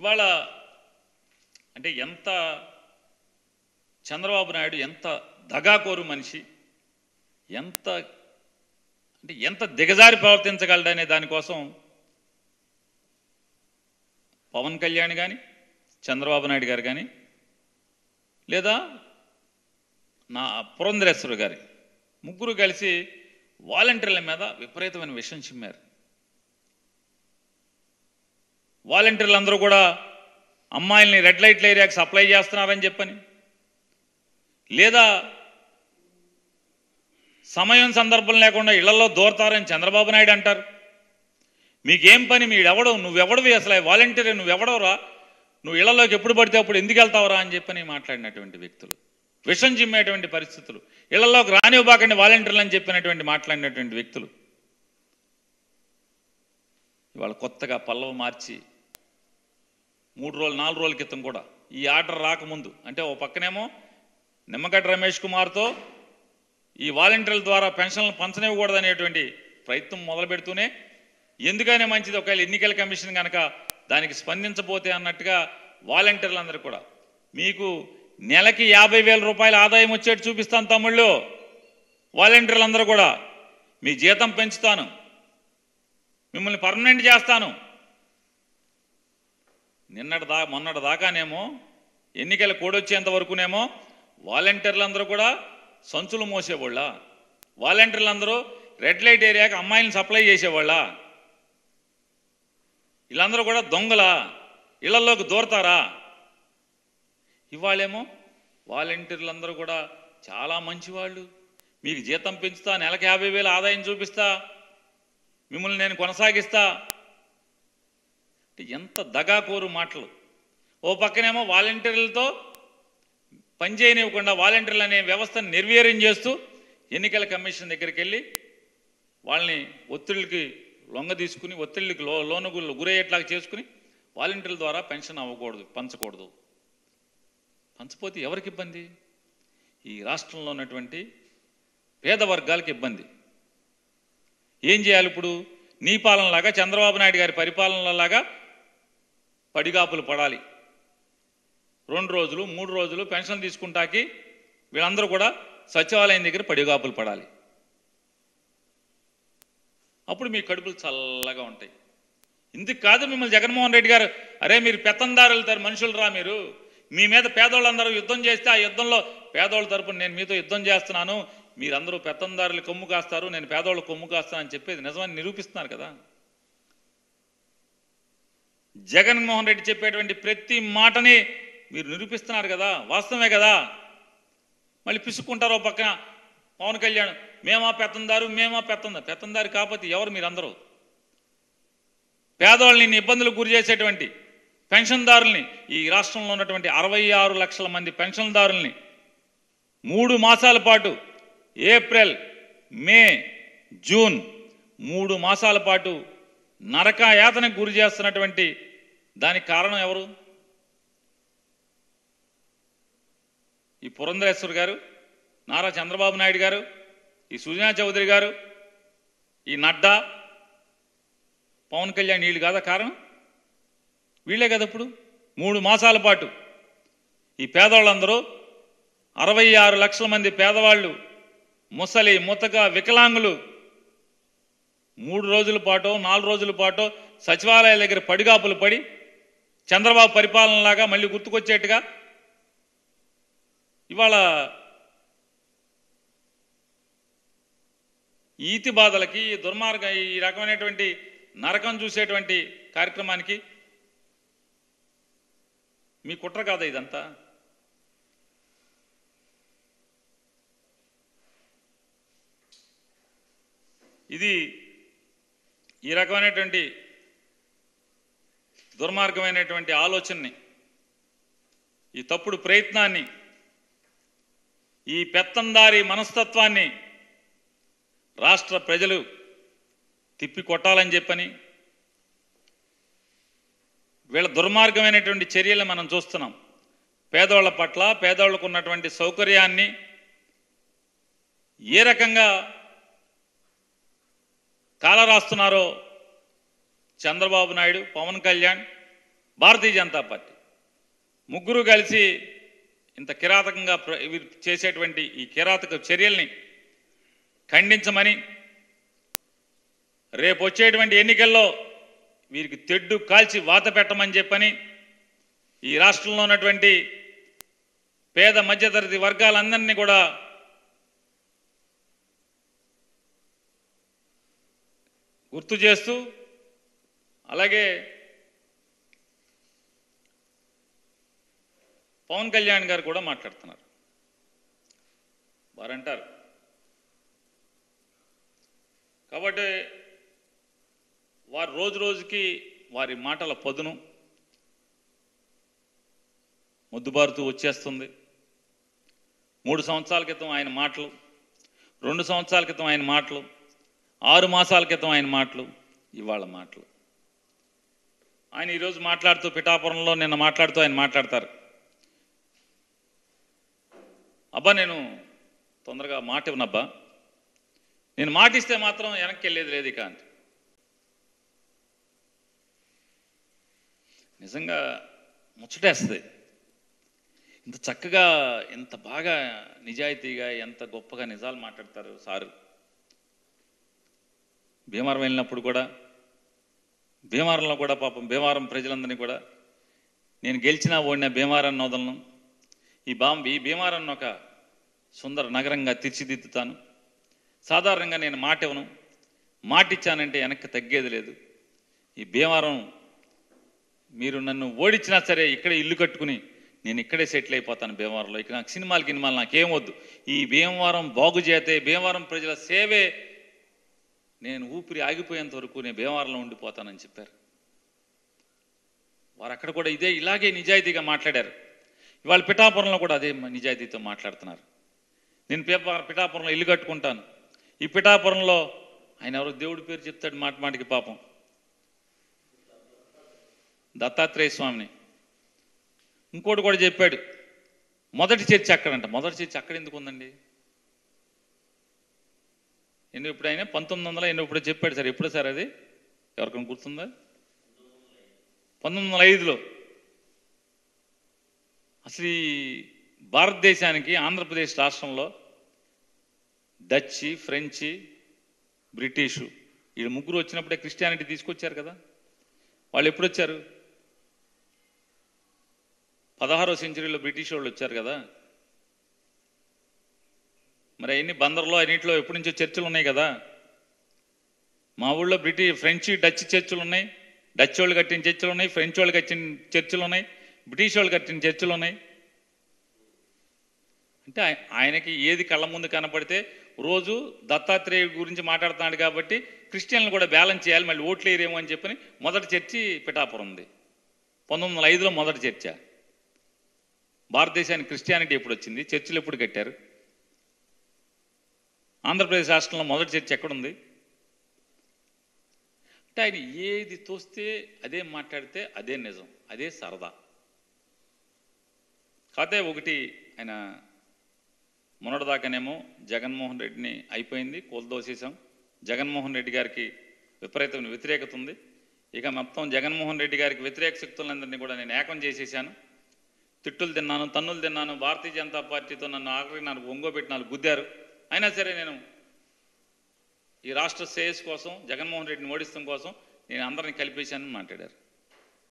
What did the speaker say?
ఇవాళ అంటే ఎంత చంద్రబాబు నాయుడు ఎంత దగాకోరు మనిషి, ఎంత దిగజారి ప్రవర్తించగలడనే దానికోసం పవన్ కళ్యాణ్ కానీ చంద్రబాబు నాయుడు గారు కానీ లేదా నా పురంధరేశ్వరి గారి ముగ్గురు కలిసి వాలంటీర్ల మీద విపరీతమైన విషం చిమ్మారు. వాలంటీర్లు అందరూ కూడా అమ్మాయిల్ని రెడ్ లైట్ల ఏరియాకి సప్లై చేస్తున్నారని చెప్పని, లేదా సమయం సందర్భం లేకుండా ఇళ్లలో దూరతారని చంద్రబాబు నాయుడు అంటారు. మీకేం పని, మీడెవడవు, నువ్వెవడవి, అసలు వాలంటీర్ నువ్వెవడవురా, నువ్వు ఇళ్లలోకి ఎప్పుడు పడితే అప్పుడు ఎందుకు వెళ్తావురా అని చెప్పని మాట్లాడినటువంటి వ్యక్తులు, విషం చిమ్మేటువంటి పరిస్థితులు, ఇళ్లలోకి రానివ్వబాకండి వాలంటీర్లు అని చెప్పినటువంటి మాట్లాడినటువంటి వ్యక్తులు ఇవాళ కొత్తగా పల్లవ మార్చి 3 రోజులు 4 రోజుల క్రితం కూడా ఈ ఆర్డర్ రాకముందు, అంటే ఓ పక్కనేమో నిమ్మగడ్డ రమేష్ కుమార్తో ఈ వాలంటీర్ల ద్వారా పెన్షన్లు పంచనివ్వకూడదనేటువంటి ప్రయత్నం మొదలు పెడుతూనే, ఎందుకైనా మంచిది ఒకవేళ ఎన్నికల కమిషన్ కనుక దానికి స్పందించబోతే అన్నట్టుగా వాలంటీర్లందరూ కూడా మీకు నెలకి 50,000 రూపాయల ఆదాయం వచ్చేట్టు చూపిస్తాను తమ్ముళ్ళు, వాలంటీర్లందరూ కూడా మీ జీతం పెంచుతాను, మిమ్మల్ని పర్మనెంట్ చేస్తాను. మొన్నటి దాకానేమో ఎన్నికల కోడొచ్చేంత వరకునేమో వాలంటీర్లందరూ కూడా సంచులు మోసేవాళ్ళ, వాలంటీర్లందరూ రెడ్ లైట్ ఏరియాకి అమ్మాయిలను సప్లై చేసేవాళ్ళ, వీళ్ళందరూ కూడా దొంగలా, ఇళ్లలోకి దూరతారా? ఇవాళేమో వాలంటీర్లందరూ కూడా చాలా మంచివాళ్ళు, మీకు జీతం పెంచుతా, నెలకు 50,000 ఆదాయం చూపిస్తా, మిమ్మల్ని నేను కొనసాగిస్తా. ఎంత దగాకోరు మాటలు. ఓ పక్కనేమో వాలంటీర్లతో పనిచేయనివ్వకుండా వాలంటీర్లు అనే వ్యవస్థను నిర్వీర్యం చేస్తూ ఎన్నికల కమిషన్ దగ్గరికి వెళ్ళి వాళ్ళని ఒత్తిళ్ళకి లొంగ తీసుకుని, ఒత్తిళ్ళకి లోనుగులు గురయ్యేట్లాగా చేసుకుని వాలంటీర్ల ద్వారా పెన్షన్ అవ్వకూడదు, పంచకూడదు. పంచపోతే ఎవరికి ఇబ్బంది? ఈ రాష్ట్రంలో ఉన్నటువంటి పేద వర్గాలకు ఇబ్బంది. ఏం చేయాలి ఇప్పుడు? నీ పాలనలాగా, చంద్రబాబు నాయుడు గారి పరిపాలనలాగా పడిగాపులు పడాలి. 2 రోజులు 3 రోజులు పెన్షన్ తీసుకుంటాకి వీళ్ళందరూ కూడా సచివాలయం దగ్గర పడిగాపులు పడాలి. అప్పుడు మీ కడుపులు చల్లగా ఉంటాయి. ఇందుకు కాదు మిమ్మల్ని జగన్మోహన్ రెడ్డి గారు, అరే మీరు పెత్తందారులు మనుషులు రా, మీరు మీ మీద పేదోళ్ళందరూ యుద్ధం చేస్తే ఆ యుద్ధంలో పేదోళ్ళ తరపున నేను మీతో యుద్ధం చేస్తున్నాను, మీరందరూ పెత్తందారులు కొమ్ము కాస్తారు, నేను పేదోళ్ళు కొమ్ము కాస్తానని చెప్పేది నిజమని నిరూపిస్తున్నారు కదా. జగన్మోహన్ రెడ్డి చెప్పేటువంటి ప్రతి మాటని మీరు నిరూపిస్తున్నారు కదా, వాస్తవమే కదా. మళ్ళీ పిసుక్కుంటారో పక్కన పవన్ కళ్యాణ్, మేమా పెత్తందారు, పెత్తందారు కాకపోతే ఎవరు మీరందరూ? పేదవాళ్ళని ఇబ్బందులకు గురి చేసేటువంటి పెన్షన్దారుల్ని, ఈ రాష్ట్రంలో ఉన్నటువంటి 66 లక్షల మంది పెన్షన్దారుల్ని 3 మాసాల పాటు, ఏప్రిల్, మే, జూన్ 3 మాసాల పాటు నరకయాతనకు గురి చేస్తున్నటువంటి దానికి కారణం ఎవరు? ఈ పురంధరేశ్వర్ గారు, నారా చంద్రబాబు నాయుడు గారు, ఈ సుజనా చౌదరి గారు, ఈ నడ్డా, పవన్ కళ్యాణ్, వీళ్ళు కాదా కారణం? వీళ్ళే కదా. ఇప్పుడు 3 మాసాల పాటు ఈ పేదవాళ్ళందరూ 66 లక్షల మంది పేదవాళ్ళు, ముసలి ముతక వికలాంగులు 3 రోజుల పాటు 4 రోజుల పాటు సచివాలయాల దగ్గర పడిగాపులు పడి చంద్రబాబు పరిపాలనలాగా మళ్ళీ గుర్తుకొచ్చేట్టుగా ఇవాళ ఈతి బాధలకి, దుర్మార్గం, ఈ రకమైనటువంటి నరకం చూసేటువంటి కార్యక్రమానికి మీ కుట్ర కాదా ఇదంతా? ఇది ఈ రకమైనటువంటి దుర్మార్గమైనటువంటి ఆలోచనని, ఈ తప్పుడు ప్రయత్నాన్ని, ఈ పెత్తందారి మనస్తత్వాన్ని రాష్ట్ర ప్రజలు తిప్పి కొట్టాలని చెప్పని వీళ్ళ దుర్మార్గమైనటువంటి చర్యలు మనం చూస్తున్నాం. పేదవాళ్ల పట్ల, పేదవాళ్లకు ఉన్నటువంటి సౌకర్యాన్ని ఏ రకంగా కాలరాస్తున్నారో చంద్రబాబు నాయుడు, పవన్ కళ్యాణ్ భారతీయ జనతా పార్టీ ముగ్గురు కలిసి ఇంత కిరాతకంగా చేసేటువంటి ఈ కిరాతక చర్యల్ని ఖండించమని, రేపు వచ్చేటువంటి ఎన్నికల్లో వీరికి తెడ్డు కాల్చి వాత పెట్టమని చెప్పని ఈ రాష్ట్రంలో ఉన్నటువంటి పేద మధ్యతరగతి వర్గాలందరినీ కూడా గుర్తు చేస్తూ, అలాగే పవన్ కళ్యాణ్ గారు కూడా మాట్లాడుతున్నారు. వారంటారు కాబట్టి వారు రోజు రోజుకి వారి మాటల పదును ముద్దుబారుతూ వచ్చేస్తుంది. 3 సంవత్సరాల క్రితం ఆయన మాటలు, 2 సంవత్సరాల క్రితం ఆయన మాటలు, 6 మాసాల క్రితం ఆయన మాటలు, ఇవాళ మాటలు. ఆయన ఈరోజు మాట్లాడుతూ పిఠాపురంలో నిన్న మాట్లాడుతూ ఆయన మాట్లాడతారు, అబ్బా నేను తొందరగా మాట ఇవ్వనబ్బా, నేను మాటిస్తే మాత్రం వెనక్కి వెళ్ళేది లేదు ఇక అంటే. నిజంగా ముచ్చటేస్తుంది. ఇంత చక్కగా, ఎంత బాగా నిజాయితీగా, ఎంత గొప్పగా నిజాలు మాట్లాడతారు సారు. భీమవరం వెళ్ళినప్పుడు కూడా, భీమవరంలో కూడా పాపం భీమవరం ప్రజలందరినీ కూడా నేను గెలిచినా ఓడిన భీమవరాన్ని వదలను, ఈ భీమవరాన్ని ఒక సుందర నగరంగా తీర్చిదిద్దుతాను, సాధారణంగా నేను మాట ఇవ్వను, మాటిచ్చానంటే వెనక్కి తగ్గేది లేదు, ఈ భీమవరం మీరు నన్ను ఓడించినా సరే ఇక్కడే ఇల్లు కట్టుకుని నేను ఇక్కడే సెటిల్ అయిపోతాను భీమవరంలో, ఇక నాకు సినిమాలు నాకేం వద్దు, ఈ భీమవరం బాగు చేతే, భీమవరం ప్రజల సేవే, నేను ఊపిరి ఆగిపోయేంత వరకు నేను భీమవరంలో ఉండిపోతానని చెప్పారు. వారు అక్కడ కూడా ఇలాగే నిజాయితీగా మాట్లాడారు. ఇవాళ పిఠాపురంలో కూడా అదే నిజాయితీతో మాట్లాడుతున్నారు. నేను పిఠాపురంలో ఇల్లు కట్టుకుంటాను, ఈ పిఠాపురంలో ఆయన ఎవరో దేవుడి పేరు చెప్తాడు మాట మాటికి పాపం, దత్తాత్రేయ స్వామిని. ఇంకోటి కూడా చెప్పాడు, మొదటి చర్చ అక్కడంట. మొదటి చర్చ అక్కడ ఎందుకు ఉందండి? ఇప్పుడు ఆయన 1900 ఎప్పుడు చెప్పాడు సార్, ఎప్పుడు సార్ అది ఎవరికైనా గుర్తుందా? 1905లో. అసలు ఈ భారతదేశానికి ఆంధ్రప్రదేశ్ రాష్ట్రంలో డచ్, ఫ్రెంచ్, బ్రిటిషు ఈ ముగ్గురు వచ్చినప్పుడే క్రిస్టియానిటీ తీసుకొచ్చారు కదా. వాళ్ళు ఎప్పుడు వచ్చారు? 16వ సెంచరీలో బ్రిటిష్ వాళ్ళు వచ్చారు కదా. మరి అన్ని బందర్లో అన్నింటిలో ఎప్పటి నుంచో చర్చిలు ఉన్నాయి కదా. మా ఊళ్ళో ఫ్రెంచ్, డచ్ చర్చిలు ఉన్నాయి, డచ్ వాళ్ళు కట్టిన చర్చిలు ఉన్నాయి, ఫ్రెంచ్ వాళ్ళు కట్టిన చర్చిలు ఉన్నాయి, బ్రిటిష్ వాళ్ళు కట్టిన చర్చిలు ఉన్నాయి. అంటే ఆయనకి ఏది కళ్ళ ముందు కనపడితే, రోజు దత్తాత్రేయ గురించి మాట్లాడుతున్నాడు కాబట్టి క్రిస్టియన్లు కూడా బ్యాలెన్స్ చేయాలి, మళ్ళీ ఓట్లు వేయరేమో అని చెప్పని మొదటి చర్చి పిఠాపురం ఉంది. 1905లో మొదటి చర్చ. భారతదేశానికి క్రిస్టియానిటీ ఎప్పుడు వచ్చింది? చర్చిలు ఎప్పుడు కట్టారు? ఆంధ్రప్రదేశ్ రాష్ట్రంలో మొదటి చర్చ ఎక్కడుంది? అంటే ఆయన ఏది తోస్తే అదే మాట్లాడితే అదే నిజం, అదే సరదా. కాకపోతే ఒకటి, ఆయన మొన్నటిదాకానేమో జగన్మోహన్ రెడ్డిని అయిపోయింది కూలదోసేసాం, జగన్మోహన్ రెడ్డి గారికి విపరీతమైన వ్యతిరేకత ఉంది, ఇక మొత్తం జగన్మోహన్ రెడ్డి గారికి వ్యతిరేక శక్తులందరినీ కూడా నేను ఏకం చేసేసాను, తిట్టులు తిన్నాను, తన్నులు తిన్నాను, భారతీయ జనతా పార్టీతో నన్ను ఆఖరికి నాకు ఒంగోబెట్టి నాకు గుద్దారు, అయినా సరే నేను ఈ రాష్ట్ర శ్రేయస్సు కోసం, జగన్మోహన్ రెడ్డిని ఓడిస్తాం కోసం నేను అందరినీ కలిపేశానని మాట్లాడారు.